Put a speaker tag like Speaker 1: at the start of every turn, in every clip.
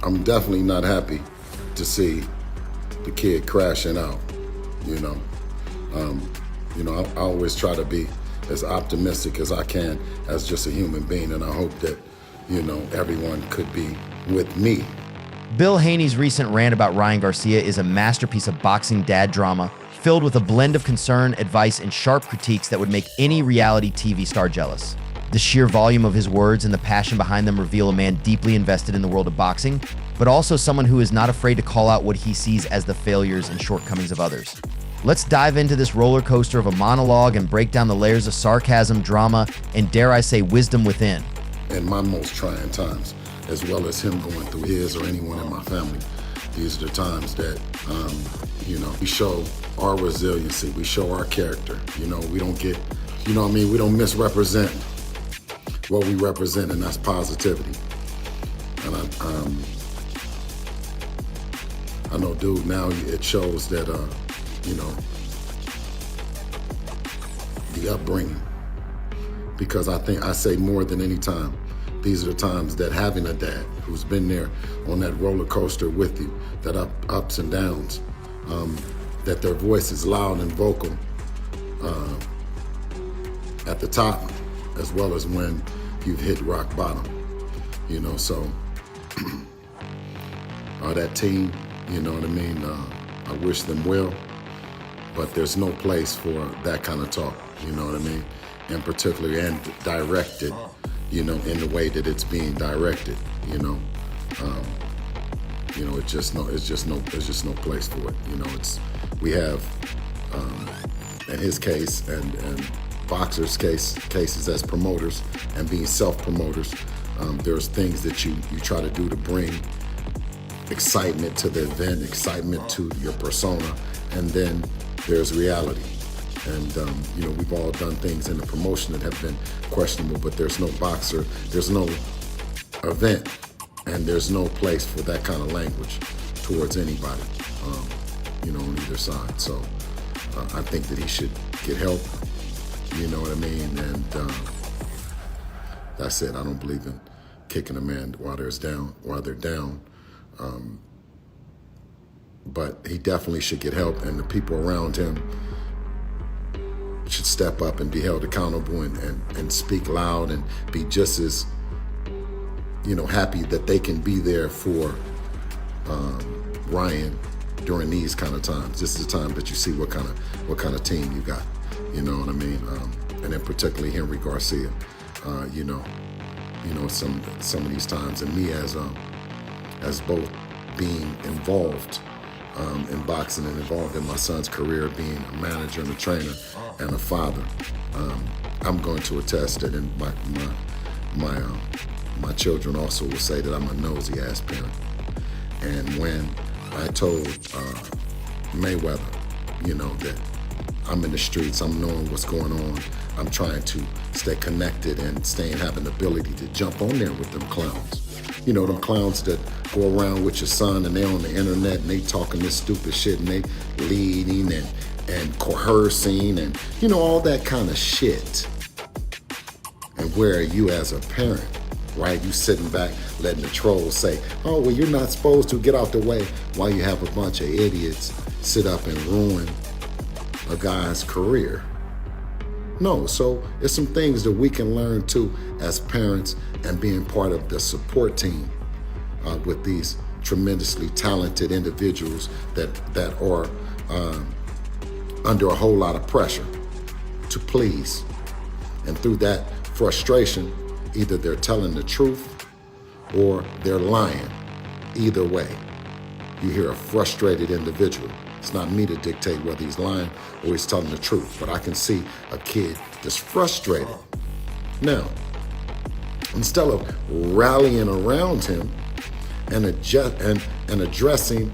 Speaker 1: I'm definitely not happy to see the kid crashing out, you know. I always try to be as optimistic as I can as just a human being, and I hope that, everyone could be with me.
Speaker 2: Bill Haney's recent rant about Ryan Garcia is a masterpiece of boxing dad drama, filled with a blend of concern, advice, and sharp critiques that would make any reality TV star jealous. The sheer volume of his words and the passion behind them reveal a man deeply invested in the world of boxing, but also someone who is not afraid to call out what he sees as the failures and shortcomings of others. Let's dive into this roller coaster of a monologue and break down the layers of sarcasm, drama, and dare I say wisdom within.
Speaker 1: In my most trying times, as well as him going through his or anyone in my family, these are the times that, we show our resiliency, we show our character. We don't get, we don't misrepresent what we represent, and that's positivity. And I know, dude, now it shows that, the upbringing. Because I think I say more than any time, these are the times that having a dad who's been there on that roller coaster with you, that ups and downs, that their voice is loud and vocal at the top, as well as when you've hit rock bottom, so that team, you know what I mean? I wish them well, but there's no place for that kind of talk, you know what I mean? And particularly, and directed, in the way that it's being directed, it's just no place for it. We have, in his case and boxers' cases as promoters and being self-promoters, there's things that you try to do to bring excitement to the event, excitement to your persona, and then there's reality. And, we've all done things in the promotion that have been questionable, but there's no boxer, there's no event, and there's no place for that kind of language towards anybody, on either side. So I think that he should get help, you know what I mean? And that's it. I don't believe in kicking a man while they're down. But he definitely should get help, and the people around him should step up and be held accountable and speak loud and be just as, happy that they can be there for Ryan during these kind of times. This is the time that you see what kind of team you got, you know what I mean? And then particularly Henry Garcia, some of these times, and me as both being involved in boxing and involved in my son's career, being a manager and a trainer and a father, I'm going to attest that, and my children also will say that I'm a nosy ass parent. And when I told Mayweather, that I'm in the streets, I'm knowing what's going on, I'm trying to stay connected and having the ability to jump on there with them clowns. Them clowns that go around with your son and they on the internet and they talking this stupid shit and they leading and coercing and, all that kind of shit. And where are you as a parent, right? You sitting back letting the trolls say, oh, well, you're not supposed to, get out the way, while you have a bunch of idiots sit up and ruin a guy's career. No, so it's some things that we can learn too as parents and being part of the support team with these tremendously talented individuals that are under a whole lot of pressure to please. And through that frustration, either they're telling the truth or they're lying. Either way, you hear a frustrated individual. It's not me to dictate whether he's lying or he's telling the truth, but I can see a kid that's frustrated. Now, instead of rallying around him and addressing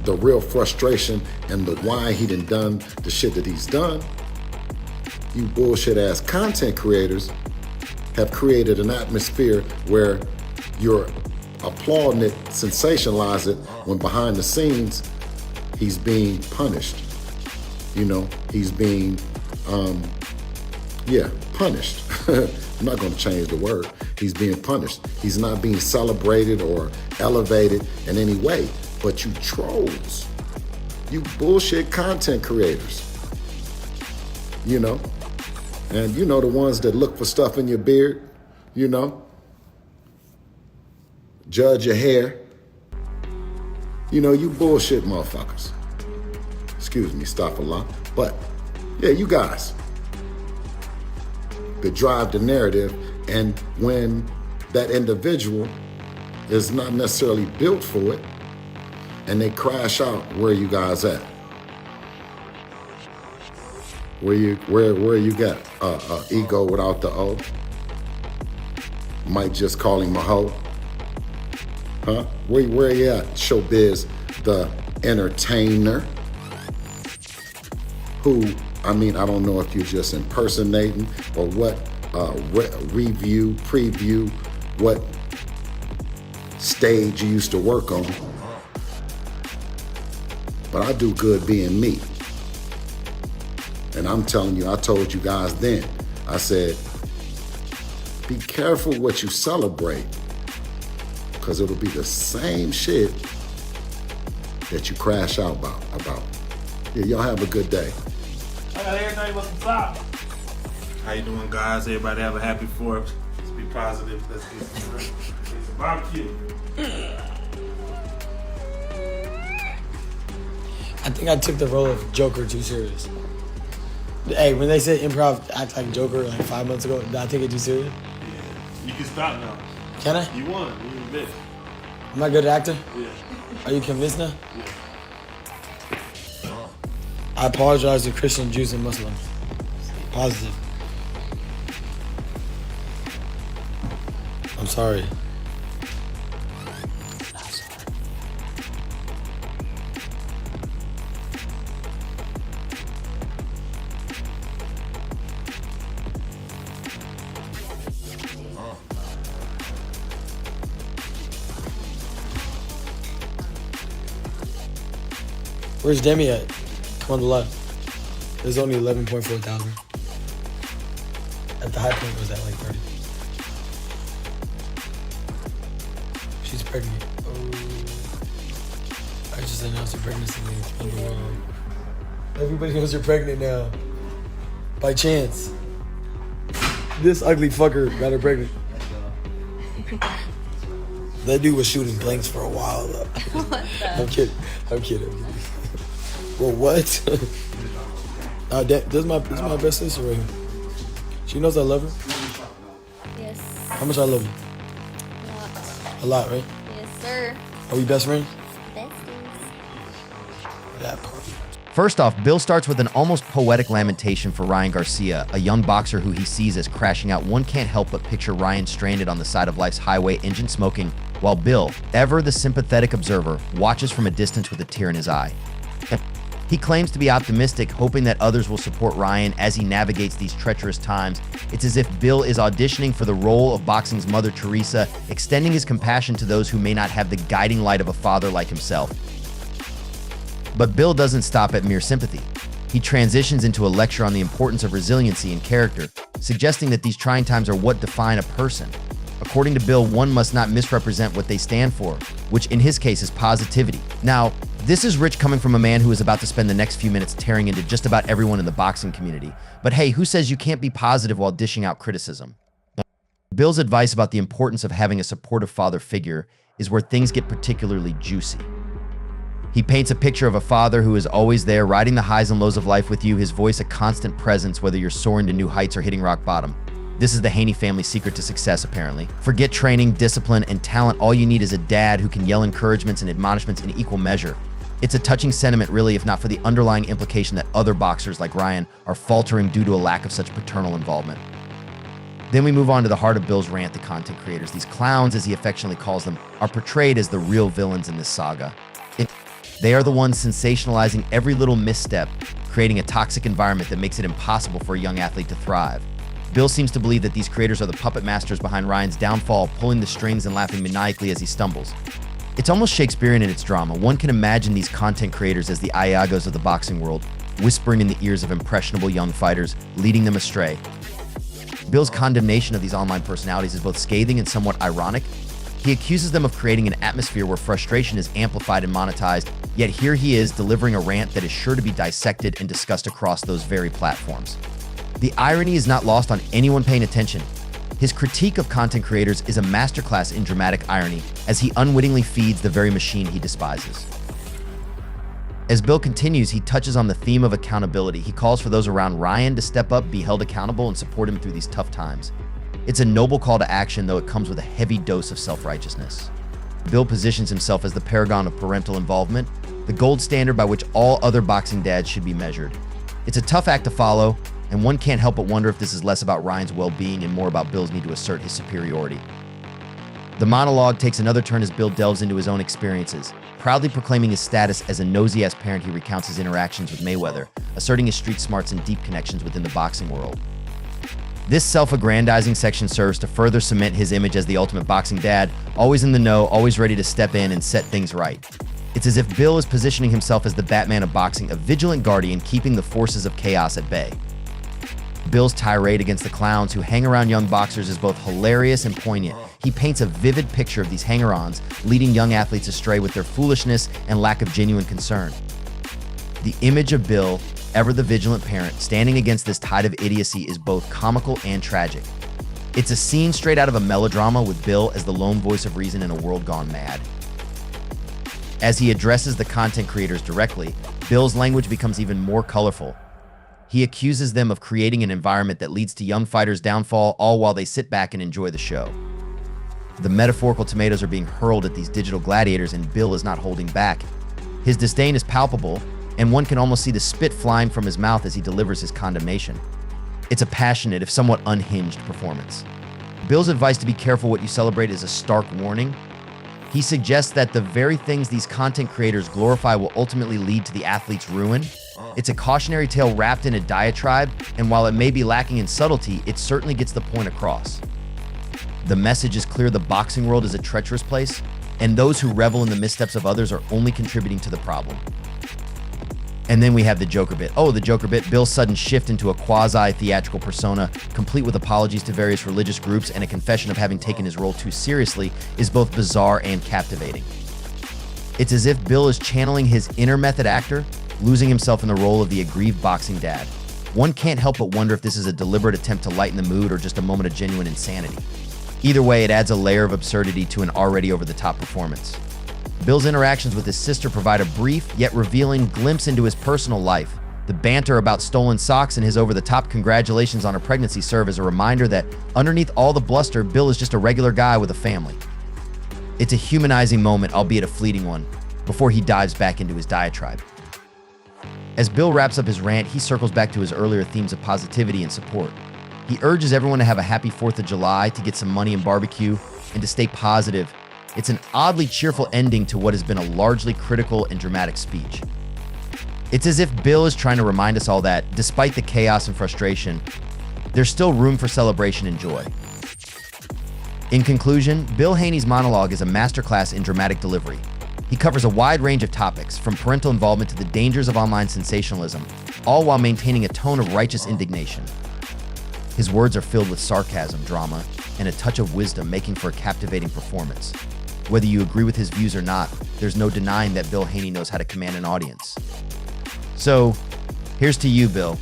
Speaker 1: the real frustration and the why he done the shit that he's done, you bullshit ass content creators have created an atmosphere where you're applauding it, sensationalize it, when behind the scenes, he's being punished. He's being, punished. I'm not gonna change the word. He's being punished. He's not being celebrated or elevated in any way. But you trolls, you bullshit content creators, you know? And you know the ones that look for stuff in your beard, you know? Judge your hair. You know, you bullshit motherfuckers. Excuse me, astaghfirullah. But, yeah, you guys that drive the narrative, and when that individual is not necessarily built for it, and they crash out, where you guys at? Where you got ego without the O? Might just call him a hoe? Huh? Where you at? Showbiz, the entertainer. Who, I mean, I don't know if you're just impersonating or what, preview, what stage you used to work on. But I do good being me. And I'm telling you, I told you guys then, I said, be careful what you celebrate, because it'll be the same shit that you crash out about. Yeah, y'all have a good day.
Speaker 3: I got everything but some flowers. How you doing, guys? Everybody have a happy 4th. Let's be positive. Let's get some barbecue.
Speaker 4: I think I took the role of Joker too serious. Hey, when they said improv act like Joker like 5 months ago, did I take it too serious?
Speaker 3: Yeah. You can stop now.
Speaker 4: Can I?
Speaker 3: You won. You were big.
Speaker 4: Am I a good actor?
Speaker 3: Yeah.
Speaker 4: Are you convinced now?
Speaker 3: Yeah.
Speaker 4: I apologize to Christian, Jews, and Muslims. Positive. I'm sorry. Where's Demi at? Come on the left. There's only 11.4 thousand. At the high point it was at like 30. She's pregnant. Oh. I just announced her pregnancy in the world. Everybody knows you're pregnant now. By chance. This ugly fucker got her pregnant. That dude was shooting blanks for a while though.
Speaker 5: What the?
Speaker 4: I'm kidding. Well, what? This is my best sister right here. She knows I love her.
Speaker 5: Yes.
Speaker 4: How much I love you? A lot, right?
Speaker 5: Yes, sir.
Speaker 4: Are we best friends?
Speaker 5: Besties.
Speaker 4: That part.
Speaker 2: First off, Bill starts with an almost poetic lamentation for Ryan Garcia, a young boxer who he sees as crashing out. One can't help but picture Ryan stranded on the side of life's highway, engine smoking, while Bill, ever the sympathetic observer, watches from a distance with a tear in his eye. He claims to be optimistic, hoping that others will support Ryan as he navigates these treacherous times. It's as if Bill is auditioning for the role of boxing's Mother Teresa, extending his compassion to those who may not have the guiding light of a father like himself. But Bill doesn't stop at mere sympathy. He transitions into a lecture on the importance of resiliency and character, suggesting that these trying times are what define a person. According to Bill, one must not misrepresent what they stand for, which in his case is positivity. Now, this is rich coming from a man who is about to spend the next few minutes tearing into just about everyone in the boxing community. But hey, who says you can't be positive while dishing out criticism? Bill's advice about the importance of having a supportive father figure is where things get particularly juicy. He paints a picture of a father who is always there, riding the highs and lows of life with you, his voice a constant presence whether you're soaring to new heights or hitting rock bottom. This is the Haney family's secret to success, apparently. Forget training, discipline, and talent. All you need is a dad who can yell encouragements and admonishments in equal measure. It's a touching sentiment, really, if not for the underlying implication that other boxers like Ryan are faltering due to a lack of such paternal involvement. Then we move on to the heart of Bill's rant. The content creators, these clowns, as he affectionately calls them, are portrayed as the real villains in this saga. They are the ones sensationalizing every little misstep, creating a toxic environment that makes it impossible for a young athlete to thrive. Bill seems to believe that these creators are the puppet masters behind Ryan's downfall, pulling the strings and laughing maniacally as he stumbles. It's almost Shakespearean in its drama. One can imagine these content creators as the Iagos of the boxing world, whispering in the ears of impressionable young fighters, leading them astray. Bill's condemnation of these online personalities is both scathing and somewhat ironic. He accuses them of creating an atmosphere where frustration is amplified and monetized, yet here he is delivering a rant that is sure to be dissected and discussed across those very platforms. The irony is not lost on anyone paying attention. His critique of content creators is a masterclass in dramatic irony as he unwittingly feeds the very machine he despises. As Bill continues, he touches on the theme of accountability. He calls for those around Ryan to step up, be held accountable, and support him through these tough times. It's a noble call to action, though it comes with a heavy dose of self-righteousness. Bill positions himself as the paragon of parental involvement, the gold standard by which all other boxing dads should be measured. It's a tough act to follow, and one can't help but wonder if this is less about Ryan's well-being and more about Bill's need to assert his superiority. The monologue takes another turn as Bill delves into his own experiences. Proudly proclaiming his status as a nosy-ass parent, he recounts his interactions with Mayweather, asserting his street smarts and deep connections within the boxing world. This self-aggrandizing section serves to further cement his image as the ultimate boxing dad, always in the know, always ready to step in and set things right. It's as if Bill is positioning himself as the Batman of boxing, a vigilant guardian keeping the forces of chaos at bay. Bill's tirade against the clowns who hang around young boxers is both hilarious and poignant. He paints a vivid picture of these hanger-ons, leading young athletes astray with their foolishness and lack of genuine concern. The image of Bill, ever the vigilant parent, standing against this tide of idiocy is both comical and tragic. It's a scene straight out of a melodrama with Bill as the lone voice of reason in a world gone mad. As he addresses the content creators directly, Bill's language becomes even more colorful. He accuses them of creating an environment that leads to young fighters' downfall, all while they sit back and enjoy the show. The metaphorical tomatoes are being hurled at these digital gladiators, and Bill is not holding back. His disdain is palpable, and one can almost see the spit flying from his mouth as he delivers his condemnation. It's a passionate, if somewhat unhinged, performance. Bill's advice to be careful what you celebrate is a stark warning. He suggests that the very things these content creators glorify will ultimately lead to the athlete's ruin. It's a cautionary tale wrapped in a diatribe, and while it may be lacking in subtlety, it certainly gets the point across. The message is clear: the boxing world is a treacherous place, and those who revel in the missteps of others are only contributing to the problem. And then we have the Joker bit. Oh, the Joker bit. Bill's sudden shift into a quasi-theatrical persona, complete with apologies to various religious groups and a confession of having taken his role too seriously, is both bizarre and captivating. It's as if Bill is channeling his inner method actor, losing himself in the role of the aggrieved boxing dad. One can't help but wonder if this is a deliberate attempt to lighten the mood or just a moment of genuine insanity. Either way, it adds a layer of absurdity to an already over-the-top performance. Bill's interactions with his sister provide a brief, yet revealing glimpse into his personal life. The banter about stolen socks and his over-the-top congratulations on her pregnancy serve as a reminder that underneath all the bluster, Bill is just a regular guy with a family. It's a humanizing moment, albeit a fleeting one, before he dives back into his diatribe. As Bill wraps up his rant, he circles back to his earlier themes of positivity and support. He urges everyone to have a happy 4th of July, to get some money and barbecue, and to stay positive. It's an oddly cheerful ending to what has been a largely critical and dramatic speech. It's as if Bill is trying to remind us all that, despite the chaos and frustration, there's still room for celebration and joy. In conclusion, Bill Haney's monologue is a masterclass in dramatic delivery. He covers a wide range of topics, from parental involvement to the dangers of online sensationalism, all while maintaining a tone of righteous indignation. His words are filled with sarcasm, drama, and a touch of wisdom, making for a captivating performance. Whether you agree with his views or not, there's no denying that Bill Haney knows how to command an audience. So, here's to you, Bill.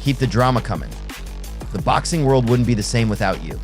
Speaker 2: Keep the drama coming. The boxing world wouldn't be the same without you.